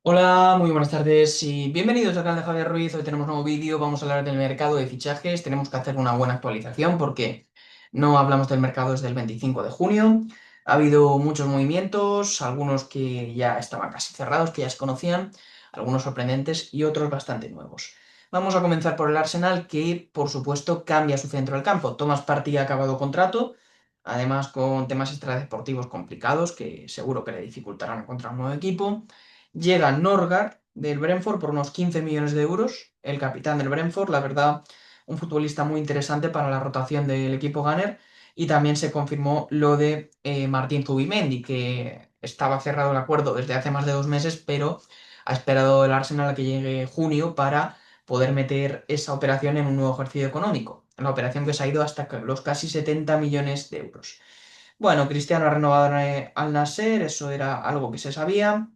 Hola, muy buenas tardes y bienvenidos al canal de Javier Ruiz. Hoy tenemos un nuevo vídeo, vamos a hablar del mercado de fichajes. Tenemos que hacer una buena actualización porque no hablamos del mercado desde el 25 de junio. Ha habido muchos movimientos, algunos que ya estaban casi cerrados, que ya se conocían, algunos sorprendentes y otros bastante nuevos. Vamos a comenzar por el Arsenal, que por supuesto cambia su centro del campo. Thomas Partey ha acabado contrato, además con temas extradeportivos complicados que seguro que le dificultarán encontrar un nuevo equipo. Llega Norgard del Brentford por unos 15 millones de euros, el capitán del Brentford, la verdad, un futbolista muy interesante para la rotación del equipo Gunner. Y también se confirmó lo de Martín Zubimendi, que estaba cerrado el acuerdo desde hace más de 2 meses, pero ha esperado el Arsenal a que llegue junio para poder meter esa operación en un nuevo ejercicio económico. La operación que se ha ido hasta los casi 70 millones de euros. Bueno, Cristiano ha renovado al Nasser, eso era algo que se sabía.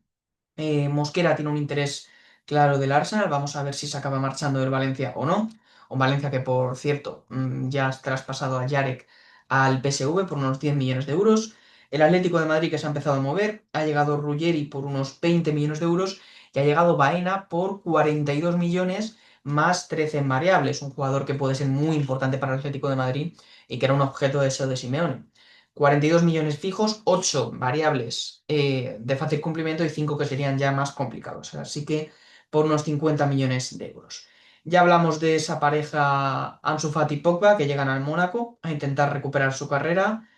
Mosquera tiene un interés claro del Arsenal. Vamos a ver si se acaba marchando del Valencia o no. Un Valencia que, por cierto, ya ha traspasado a Yarek al PSV por unos 10 millones de euros. El Atlético de Madrid que se ha empezado a mover. Ha llegado Ruggeri por unos 20 millones de euros. Y ha llegado Baena por 42 millones más 13 en variables. Un jugador que puede ser muy importante para el Atlético de Madrid y que era un objeto de deseo de Simeone. 42 millones fijos, 8 variables de fácil cumplimiento y 5 que serían ya más complicados. Así que por unos 50 millones de euros. Ya hablamos de esa pareja Ansu Fati-Pogba que llegan al Mónaco a intentar recuperar su carrera.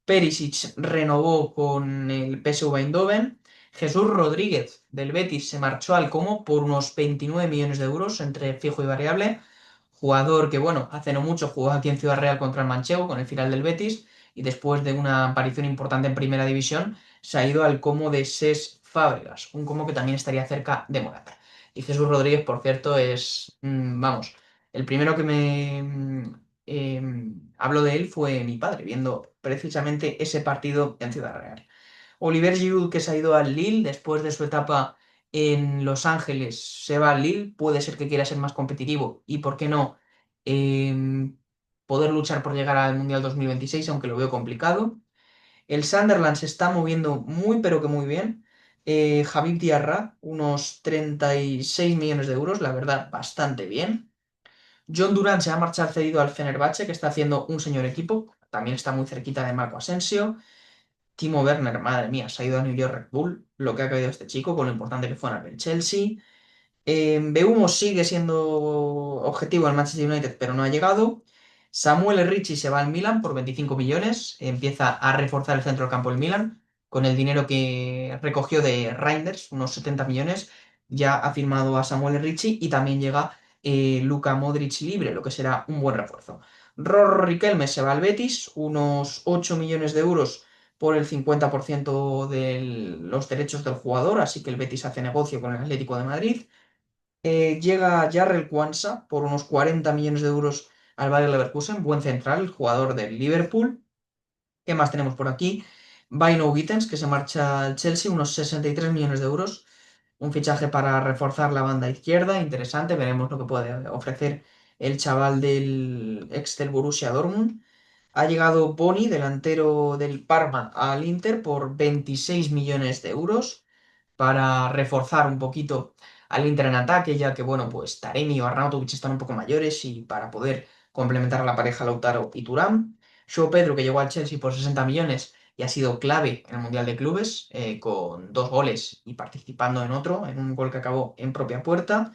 Perisic renovó con el PSV Eindhoven. Jesús Rodríguez del Betis se marchó al Como por unos 29 millones de euros entre fijo y variable. Jugador que, bueno, hace no mucho jugó aquí en Ciudad Real contra el Manchego con el final del Betis y después de una aparición importante en Primera División se ha ido al Como de Ses Fábregas, un Como que también estaría cerca de Morata. Y Jesús Rodríguez, por cierto, es, vamos, el primero que me habló de él fue mi padre, viendo precisamente ese partido en Ciudad Real. Oliver Giroud, que se ha ido al Lille después de su etapa en Los Ángeles, se va al Lille, puede ser que quiera ser más competitivo y, ¿por qué no? em, Poder luchar por llegar al Mundial 2026, aunque lo veo complicado. El Sunderland se está moviendo muy, pero que muy bien. Habib Diarra, unos 36 millones de euros, la verdad, bastante bien. John Durán se va a marchar cedido al Fenerbahce, que está haciendo un señor equipo. También está muy cerquita de Marco Asensio. Timo Werner, madre mía, se ha ido a New York Red Bull, lo que ha caído este chico, con lo importante que fue en el Chelsea. Mbeumo sigue siendo objetivo al Manchester United, pero no ha llegado. Samuel Ricci se va al Milan por 25 millones. Empieza a reforzar el centro del campo del Milan con el dinero que recogió de Reinders, unos 70 millones. Ya ha firmado a Samuel Ricci y también llega Luka Modric libre, lo que será un buen refuerzo. Ror Riquelme se va al Betis, unos 8 millones de euros por el 50% de los derechos del jugador, así que el Betis hace negocio con el Atlético de Madrid. Llega Jarrell Quansah por unos 40 millones de euros al Bayer Leverkusen, buen central, el jugador del Liverpool. ¿Qué más tenemos por aquí? Baino Gittens, que se marcha al Chelsea, unos 63 millones de euros. Un fichaje para reforzar la banda izquierda, interesante, veremos lo que puede ofrecer el chaval del ex del Borussia Dortmund. Ha llegado Boni, delantero del Parma, al Inter por 26 millones de euros para reforzar un poquito al Inter en ataque, ya que, bueno, pues Taremi o Arnautovic están un poco mayores y para poder complementar a la pareja Lautaro y Thuram. João Pedro, que llegó al Chelsea por 60 millones y ha sido clave en el Mundial de Clubes, con 2 goles y participando en otro, en un gol que acabó en propia puerta.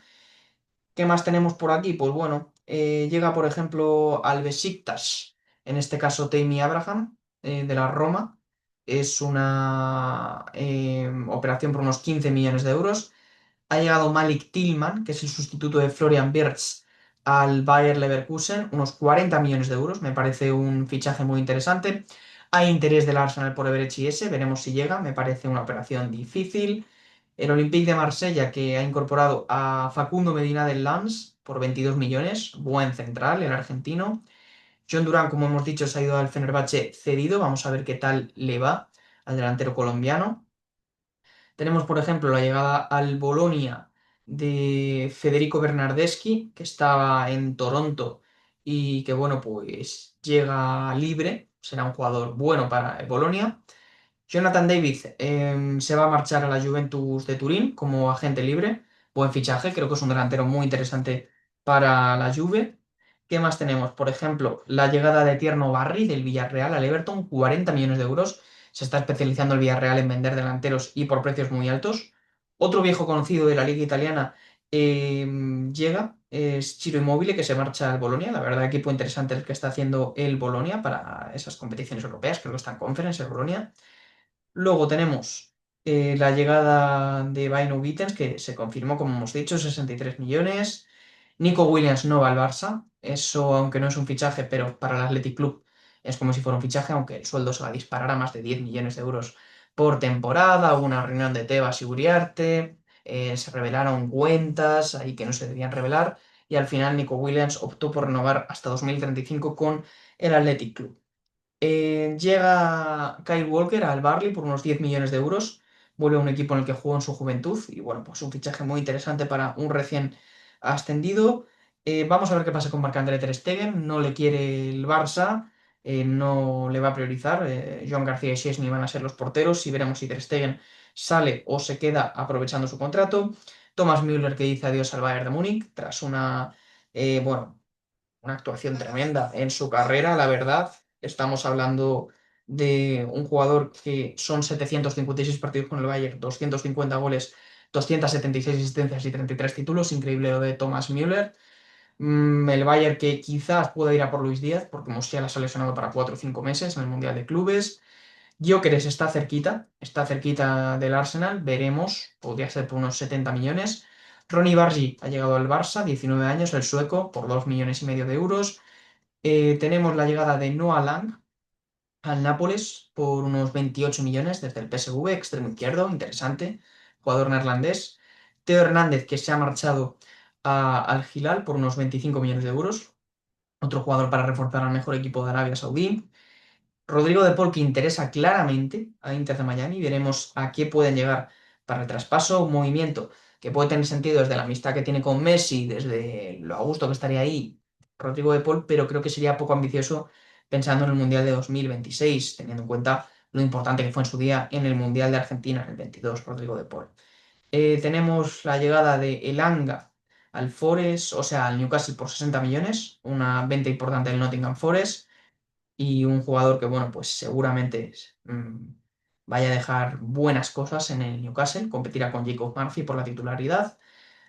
¿Qué más tenemos por aquí? Pues bueno, llega por ejemplo al Besiktas, en este caso Tammy Abraham, de la Roma. Es una operación por unos 15 millones de euros. Ha llegado Malik Tillman, que es el sustituto de Florian Wirtz, al Bayer Leverkusen, unos 40 millones de euros. Me parece un fichaje muy interesante. Hay interés del Arsenal por Eberechi ese, veremos si llega. Me parece una operación difícil. El Olympique de Marsella, que ha incorporado a Facundo Medina del Lens por 22 millones, buen central, el argentino. John Durán, como hemos dicho, se ha ido al Fenerbahce cedido. Vamos a ver qué tal le va al delantero colombiano. Tenemos, por ejemplo, la llegada al Bolonia de Federico Bernardeschi, que estaba en Toronto y que, bueno, pues llega libre. Será un jugador bueno para el Bolonia. Jonathan David se va a marchar a la Juventus de Turín como agente libre. Buen fichaje, creo que es un delantero muy interesante para la Juve. ¿Qué más tenemos? Por ejemplo, la llegada de Tierno Barry del Villarreal al Everton, 40 millones de euros. Se está especializando el Villarreal en vender delanteros y por precios muy altos. Otro viejo conocido de la liga italiana llega, es Ciro Immobile, que se marcha al Bolonia. La verdad, equipo interesante el que está haciendo el Bolonia para esas competiciones europeas. Creo que está en Conference el Bolonia. Luego tenemos la llegada de Bino Gittens, que se confirmó, como hemos dicho, 63 millones. Nico Williams no va al Barça. Eso, aunque no es un fichaje, pero para el Athletic Club es como si fuera un fichaje, aunque el sueldo se va a disparar a más de 10 millones de euros por temporada. Hubo una reunión de Tebas y Uriarte. Se revelaron cuentas ahí que no se debían revelar. Y al final Nico Williams optó por renovar hasta 2035 con el Athletic Club. Llega Kyle Walker al Barley por unos 10 millones de euros. Vuelve a un equipo en el que jugó en su juventud. Y bueno, pues un fichaje muy interesante para un recién ascendido. Vamos a ver qué pasa con Marc-André Ter Stegen. No le quiere el Barça. No le va a priorizar. Joan García y Szczęsny van a ser los porteros. Y veremos si Ter Stegen sale o se queda aprovechando su contrato. Thomas Müller que dice adiós al Bayern de Múnich tras bueno, una actuación tremenda en su carrera, la verdad. Estamos hablando de un jugador que son 756 partidos con el Bayern, 250 goles, 276 asistencias y 33 títulos. Increíble lo de Thomas Müller. El Bayern que quizás pueda ir a por Luis Díaz, porque Musiala se ha lesionado para 4 o 5 meses en el Mundial de Clubes. Gyökeres está cerquita del Arsenal, veremos, podría ser por unos 70 millones. Ronny Bargi ha llegado al Barça, 19 años, el sueco, por 2 millones y medio de euros. Tenemos la llegada de Noah Lang al Nápoles por unos 28 millones desde el PSV, extremo izquierdo, interesante, jugador neerlandés. Teo Hernández, que se ha marchado al Hilal por unos 25 millones de euros, otro jugador para reforzar al mejor equipo de Arabia Saudí. Rodrigo de Paul, que interesa claramente a Inter de Miami. Veremos a qué pueden llegar para el traspaso. Un movimiento que puede tener sentido desde la amistad que tiene con Messi, desde lo a gusto que estaría ahí Rodrigo de Paul, pero creo que sería poco ambicioso pensando en el Mundial de 2026, teniendo en cuenta lo importante que fue en su día en el Mundial de Argentina en el 22, Rodrigo de Paul. Tenemos la llegada de Elanga al Forest, o sea, al Newcastle por 60 millones, una venta importante del Nottingham Forest y un jugador que, bueno, pues seguramente vaya a dejar buenas cosas en el Newcastle, competirá con Jacob Murphy por la titularidad.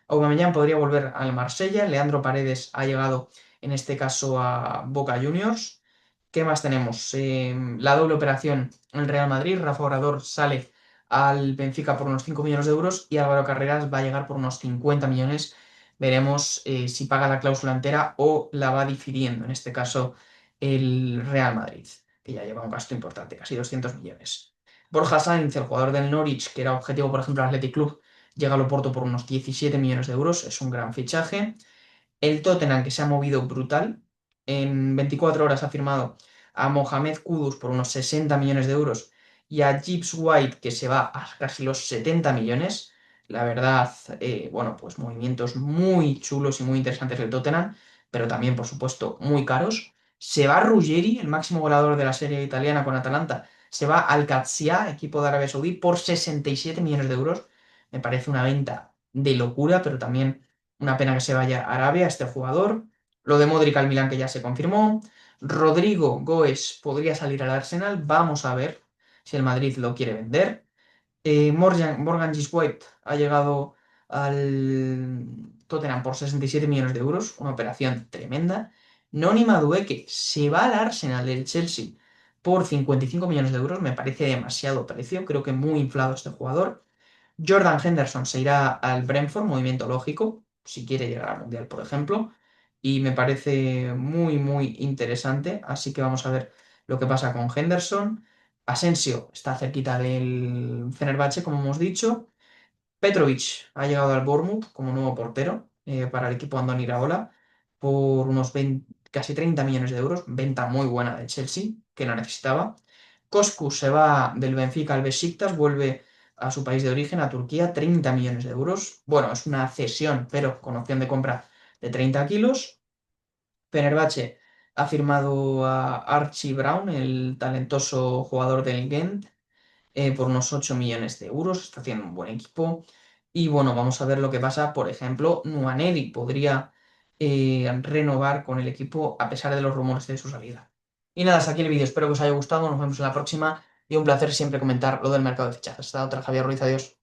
Aubameyang podría volver al Marsella, Leandro Paredes ha llegado en este caso a Boca Juniors. ¿Qué más tenemos? La doble operación en el Real Madrid, Rafa Orador sale al Benfica por unos 5 millones de euros y Álvaro Carreras va a llegar por unos 50 millones. Veremos si paga la cláusula entera o la va difiriendo, en este caso el Real Madrid, que ya lleva un gasto importante, casi 200 millones. Borja Sainz, el jugador del Norwich, que era objetivo, por ejemplo, del Athletic Club, llega al Oporto por unos 17 millones de euros, es un gran fichaje. El Tottenham, que se ha movido brutal, en 24 horas ha firmado a Mohamed Kudus por unos 60 millones de euros y a Gibbs White, que se va a casi los 70 millones. La verdad, bueno, pues movimientos muy chulos y muy interesantes del Tottenham, pero también, por supuesto, muy caros. Se va Ruggeri, el máximo goleador de la serie italiana con Atalanta. Se va al Qadsiya, equipo de Arabia Saudí, por 67 millones de euros. Me parece una venta de locura, pero también una pena que se vaya a Arabia este jugador. Lo de Modric al Milan que ya se confirmó. Rodrigo Goes podría salir al Arsenal. Vamos a ver si el Madrid lo quiere vender. Morgan Gisweit ha llegado al Tottenham por 67 millones de euros. Una operación tremenda. Noni Madueke se va al Arsenal del Chelsea por 55 millones de euros. Me parece demasiado precio. Creo que muy inflado este jugador. Jordan Henderson se irá al Brentford, movimiento lógico, si quiere llegar al Mundial, por ejemplo, y me parece muy, muy interesante, así que vamos a ver lo que pasa con Henderson. Asensio está cerquita del Fenerbahce, como hemos dicho. Petrovic ha llegado al Bournemouth como nuevo portero para el equipo Andoni Iraola por unos 20 casi 30 millones de euros. Venta muy buena de Chelsea, que la necesitaba. Kosku se va del Benfica al Besiktas, vuelve a su país de origen, a Turquía, 30 millones de euros. Bueno, es una cesión, pero con opción de compra de 30 kilos. Fenerbahce ha firmado a Archie Brown, el talentoso jugador del Gent, por unos 8 millones de euros. Está haciendo un buen equipo. Y bueno, vamos a ver lo que pasa. Por ejemplo, Nwaneri podría renovar con el equipo a pesar de los rumores de su salida. Y nada, hasta aquí el vídeo. Espero que os haya gustado. Nos vemos en la próxima. Y un placer siempre comentar lo del mercado de fichajes. Hasta otra, Javier Ruiz. Adiós.